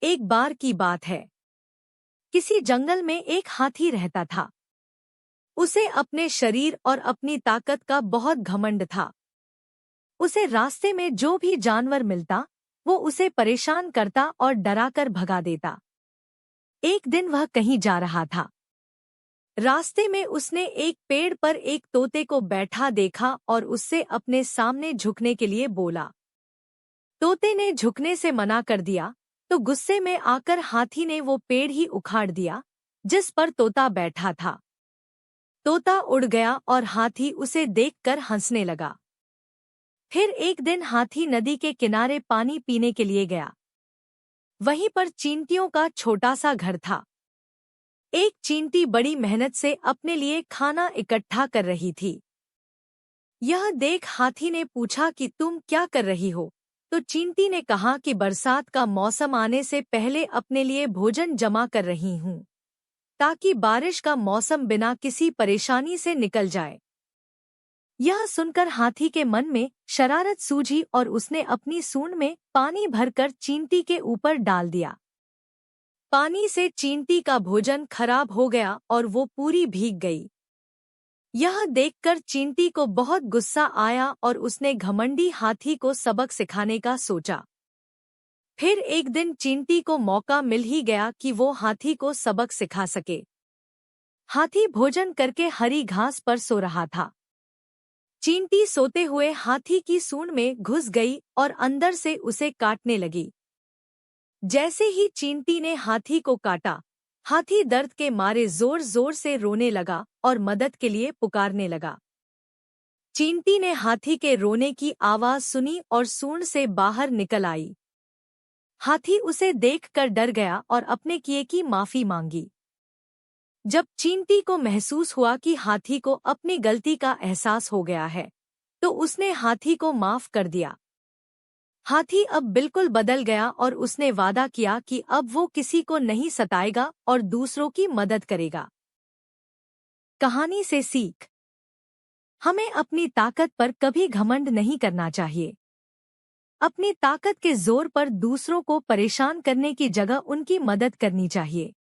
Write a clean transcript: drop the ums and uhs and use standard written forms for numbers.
एक बार की बात है। किसी जंगल में एक हाथी रहता था। उसे अपने शरीर और अपनी ताकत का बहुत घमंड था। उसे रास्ते में जो भी जानवर मिलता, वो उसे परेशान करता और डराकर भगा देता। एक दिन वह कहीं जा रहा था। रास्ते में उसने एक पेड़ पर एक तोते को बैठा देखा और उससे अपने सामने झुकने के लिए बोला। तोते ने झुकने से मना कर दिया, तो गुस्से में आकर हाथी ने वो पेड़ ही उखाड़ दिया जिस पर तोता बैठा था। तोता उड़ गया और हाथी उसे देखकर हंसने लगा। फिर एक दिन हाथी नदी के किनारे पानी पीने के लिए गया। वहीं पर चींटियों का छोटा सा घर था। एक चींटी बड़ी मेहनत से अपने लिए खाना इकट्ठा कर रही थी। यह देख हाथी ने पूछा कि तुम क्या कर रही हो? तो चींटी ने कहा कि बरसात का मौसम आने से पहले अपने लिए भोजन जमा कर रही हूँ, ताकि बारिश का मौसम बिना किसी परेशानी से निकल जाए। यह सुनकर हाथी के मन में शरारत सूझी और उसने अपनी सूंड में पानी भरकर चींटी के ऊपर डाल दिया। पानी से चींटी का भोजन खराब हो गया और वो पूरी भीग गई। यह देखकर चींटी को बहुत गुस्सा आया और उसने घमंडी हाथी को सबक सिखाने का सोचा। फिर एक दिन चींटी को मौका मिल ही गया कि वो हाथी को सबक सिखा सके। हाथी भोजन करके हरी घास पर सो रहा था। चींटी सोते हुए हाथी की सूंड में घुस गई और अंदर से उसे काटने लगी। जैसे ही चींटी ने हाथी को काटा, हाथी दर्द के मारे जोर जोर से रोने लगा और मदद के लिए पुकारने लगा। चींटी ने हाथी के रोने की आवाज सुनी और सूंड से बाहर निकल आई। हाथी उसे देखकर डर गया और अपने किए की माफी मांगी। जब चींटी को महसूस हुआ कि हाथी को अपनी गलती का एहसास हो गया है, तो उसने हाथी को माफ कर दिया। हाथी अब बिल्कुल बदल गया और उसने वादा किया कि अब वो किसी को नहीं सताएगा और दूसरों की मदद करेगा। कहानी से सीख: हमें अपनी ताकत पर कभी घमंड नहीं करना चाहिए। अपनी ताकत के जोर पर दूसरों को परेशान करने की जगह उनकी मदद करनी चाहिए।